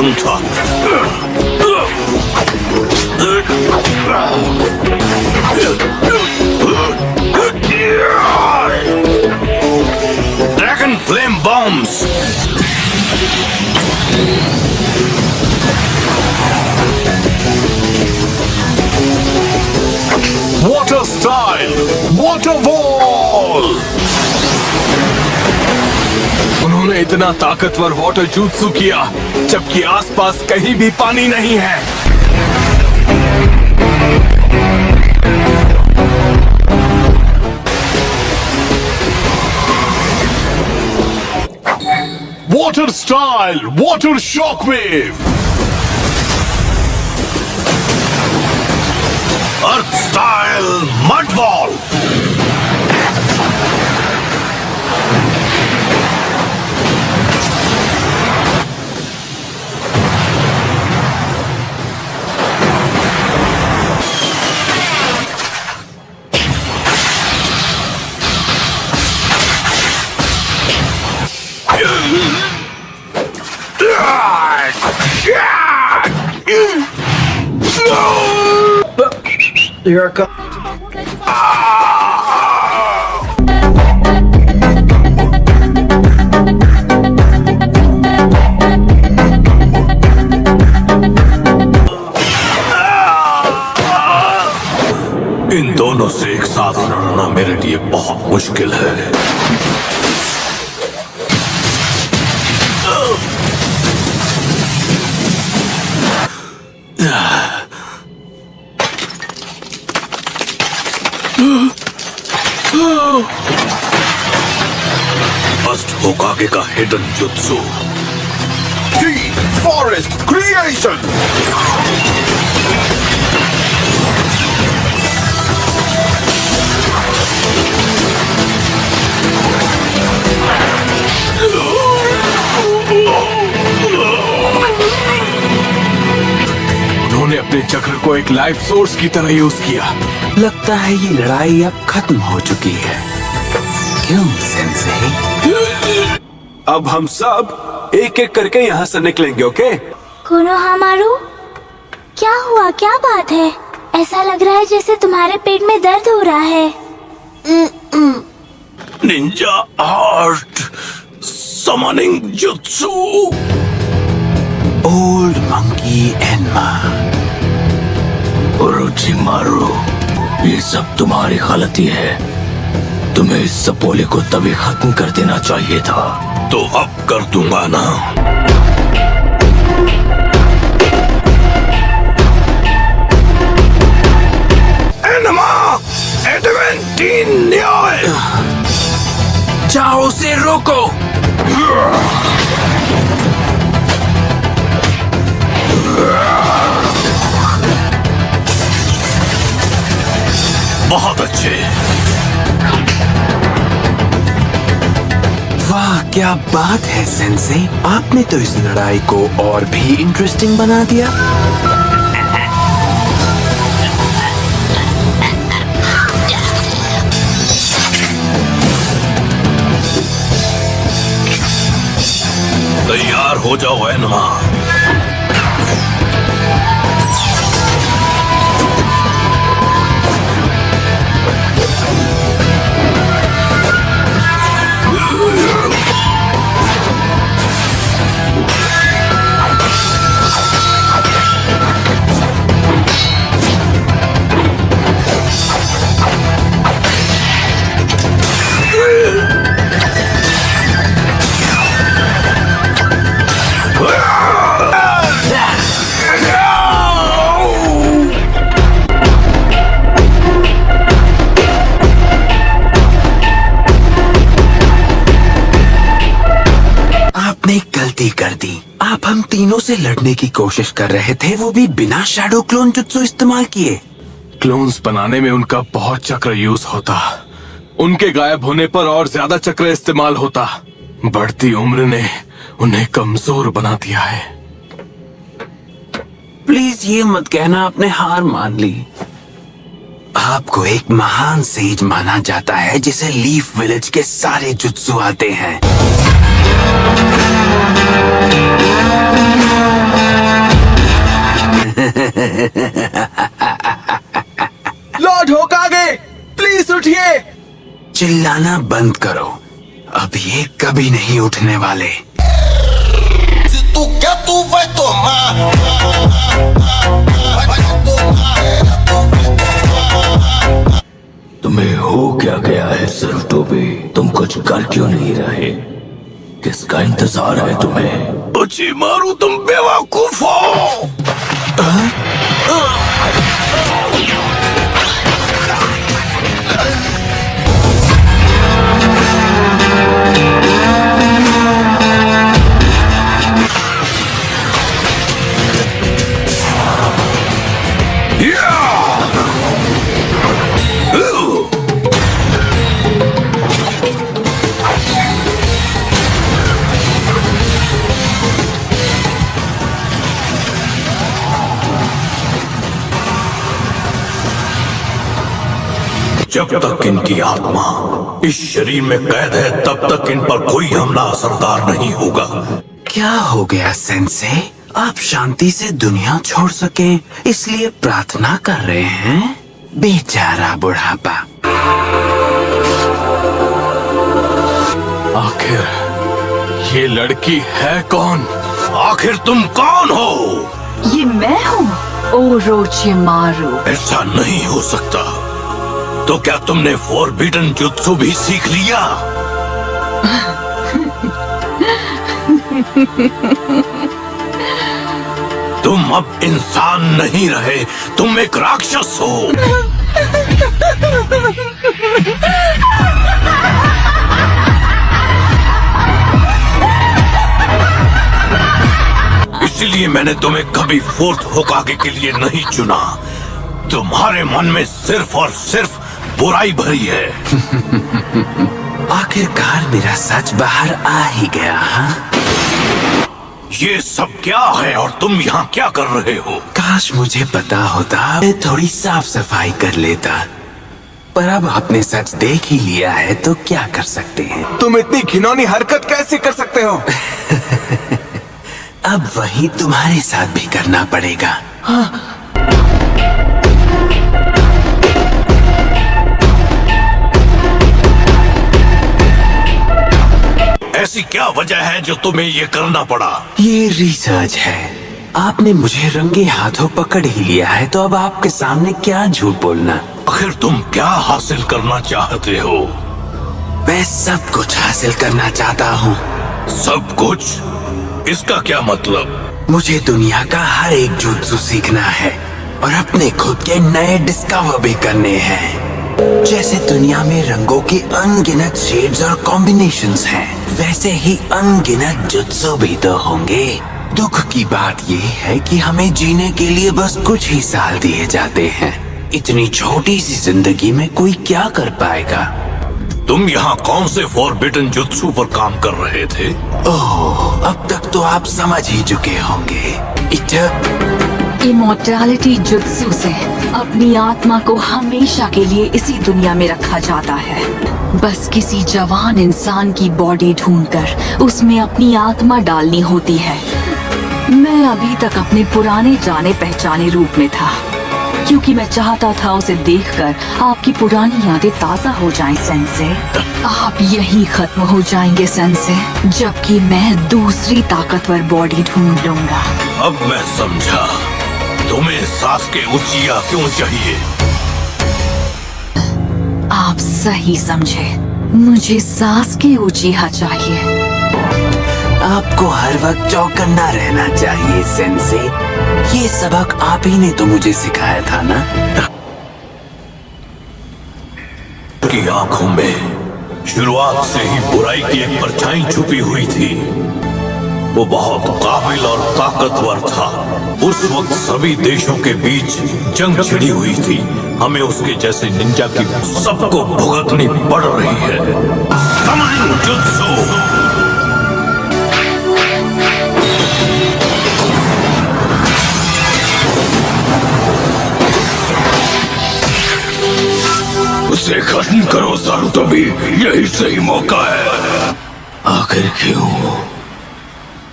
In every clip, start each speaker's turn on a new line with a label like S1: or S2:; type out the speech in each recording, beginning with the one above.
S1: मालूम था। Dragon flame bombs. Water style water wall. उन्होंने इतना ताकतवर वाटर jutsu किया जबकि आसपास कहीं भी पानी नहीं है। Water style water shockwave. Earth style mud wall. इन दोनों से एक साथ लड़ना मेरे लिए बहुत मुश्किल है। फर्स्ट होकागे का हिडन जुत्सु। Forest creation. उन्होंने अपने चक्र को एक लाइफ सोर्स की तरह यूज किया।
S2: लगता है ये लड़ाई अब खत्म हो चुकी है। क्यों सेंसेई?
S3: अब हम सब एक एक करके यहाँ से निकलेंगे, ओके?
S4: कोनोहामारू, क्या हुआ? क्या बात है? ऐसा लग रहा है जैसे तुम्हारे पेट में दर्द हो रहा है।
S1: Ninja art summoning jutsu.
S2: Old monkey Enma.
S1: Orochimaru, ये सब तुम्हारी गलती है। तुम्हें इस सपोले को तभी खत्म कर देना चाहिए था। तो अब कर दूंगा ना। एनमा एडवेंटीन न्याय।
S2: जाओ उसे रोको।
S1: बहुत अच्छे।
S2: वाह क्या बात है सेंसेई, आपने तो इस लड़ाई को और भी इंटरेस्टिंग बना दिया।
S1: तैयार हो जाओ एनमा।
S2: गलती कर दी। आप हम तीनों से लड़ने की कोशिश कर रहे थे, वो भी बिना शैडो क्लोन जुत्सु इस्तेमाल किए।
S3: क्लोन्स बनाने में उनका बहुत चक्र यूज होता। उनके गायब होने पर और ज्यादा चक्र इस्तेमाल होता। बढ़ती उम्र ने उन्हें कमजोर बना दिया है।
S2: प्लीज ये मत कहना आपने हार मान ली। आपको एक महान सेज माना जाता है जिसे लीफ विलेज के सारे जुत्सु आते हैं।
S3: लॉर्ड होकागे, प्लीज उठिए।
S2: चिल्लाना बंद करो, अब ये कभी नहीं उठने वाले।
S5: Se tu quer, tu vai tomar.
S1: तुम्हें हो क्या गया है सरटोबी? तुम कुछ कर क्यों नहीं रहे? किसका इंतजार है तुम्हें? उची मारू, तुम बेवकूफ हो। जब तक इनकी आत्मा इस शरीर में कैद है तब तक इन पर कोई हमला असरदार नहीं होगा।
S2: क्या हो गया सेंसे? आप शांति से दुनिया छोड़ सके इसलिए प्रार्थना कर रहे हैं? बेचारा बुढ़ापा।
S3: आखिर ये लड़की है कौन?
S1: आखिर तुम कौन हो?
S6: ये मैं हूँ, ओरोचिमारू।
S1: ऐसा नहीं हो सकता। तो क्या तुमने फॉरबिडन जुत्सु भी सीख लिया? तुम अब इंसान नहीं रहे, तुम एक राक्षस हो। इसलिए मैंने तुम्हें कभी फोर्थ होकागे के लिए नहीं चुना। तुम्हारे मन में सिर्फ और सिर्फ बुराई भरी है।
S2: आखिरकार मेरा सच बाहर आ ही गया। हाँ?
S1: ये सब क्या है और तुम यहाँ क्या कर रहे हो?
S2: काश मुझे पता होता, मैं थोड़ी साफ सफाई कर लेता। पर अब आपने सच देख ही लिया है तो क्या कर सकते हैं।
S3: तुम इतनी घिनौनी हरकत कैसे कर सकते हो?
S2: अब वही तुम्हारे साथ भी करना पड़ेगा।
S1: ऐसी क्या वजह है जो तुम्हें ये करना पड़ा?
S2: ये रिसर्च है। आपने मुझे रंगे हाथों पकड़ ही लिया है तो अब आपके सामने क्या झूठ बोलना।
S1: आखिर तुम क्या हासिल करना चाहते हो?
S2: मैं सब कुछ हासिल करना चाहता हूँ।
S1: सब कुछ? इसका क्या मतलब?
S2: मुझे दुनिया का हर एक जुत्सु सीखना है और अपने खुद के नए डिस्कवर भी करने हैं। जैसे दुनिया में रंगों के अनगिनत शेड्स और कॉम्बिनेशंस हैं, वैसे ही अनगिनत जुत्सु भी तो होंगे। दुख की बात ये है कि हमें जीने के लिए बस कुछ ही साल दिए जाते हैं। इतनी छोटी सी जिंदगी में कोई क्या कर पाएगा?
S1: तुम यहाँ कौन से फॉरबिडन जुत्सु पर काम कर रहे थे?
S2: ओह, अब तक तो आप समझ ही चुके होंगे।
S6: इमोर्टैलिटी जुत्सु से अपनी आत्मा को हमेशा के लिए इसी दुनिया में रखा जाता है। बस किसी जवान इंसान की बॉडी ढूंढकर उसमें अपनी आत्मा डालनी होती है। मैं अभी तक अपने पुराने जाने पहचाने रूप में था, क्योंकि मैं चाहता था उसे देखकर आपकी पुरानी यादें ताज़ा हो जाएं सेंसे। आप यही खत्म हो जाएंगे सेंसे, जबकि मैं दूसरी ताकतवर बॉडी ढूंढ लूंगा।
S1: अब मैं समझा तुम्हें सासुके उचिया क्यों चाहिए।
S6: आप सही समझे, मुझे सासुके उचिहा चाहिए।
S2: आपको हर वक्त चौकन्ना रहना चाहिए सेंसे। ये सबक आप ही ने तो मुझे सिखाया था ना।
S1: की आंखों में शुरुआत से ही बुराई की एक परछाई छुपी हुई थी। वो बहुत काबिल और ताकतवर था। उस वक्त सभी देशों के बीच जंग छिड़ी हुई थी। हमें उसके जैसे निंजा की सबको भुगतनी पड़ रही है। समन जुत्सु। उसे खत्म करो सारुतोबी, यही सही मौका है। आखिर क्यों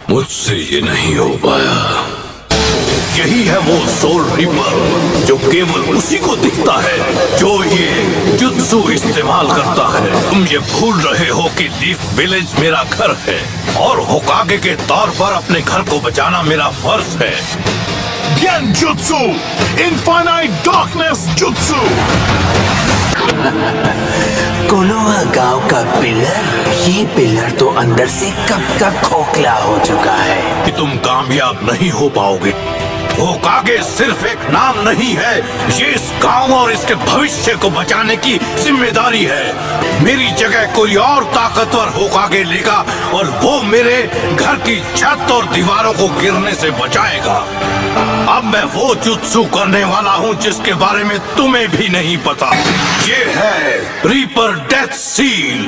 S1: मुझसे ये नहीं हो पाया? यही है वो सोल रिपर जो केवल उसी को दिखता है जो ये जुत्सु इस्तेमाल करता है। तुम ये भूल रहे हो कि लीफ विलेज मेरा घर है और होकागे के तौर पर अपने घर को बचाना मेरा फर्ज है।
S7: Genjutsu! Infinite Darkness Jutsu!
S2: Konoha गांव का पिलर, ये पिलर तो अंदर से कब का खोखला हो चुका है।
S1: कि तुम कामयाब नहीं हो पाओगे। होकागे सिर्फ एक नाम नहीं है, ये इस गांव और इसके भविष्य को बचाने की जिम्मेदारी है। मेरी जगह कोई और ताकतवर होकागे लेगा और वो मेरे घर की छत और दीवारों को गिरने से बचाएगा। अब मैं वो जुत्सु करने वाला हूँ जिसके बारे में तुम्हें भी नहीं पता। ये है रीपर डेथ सील।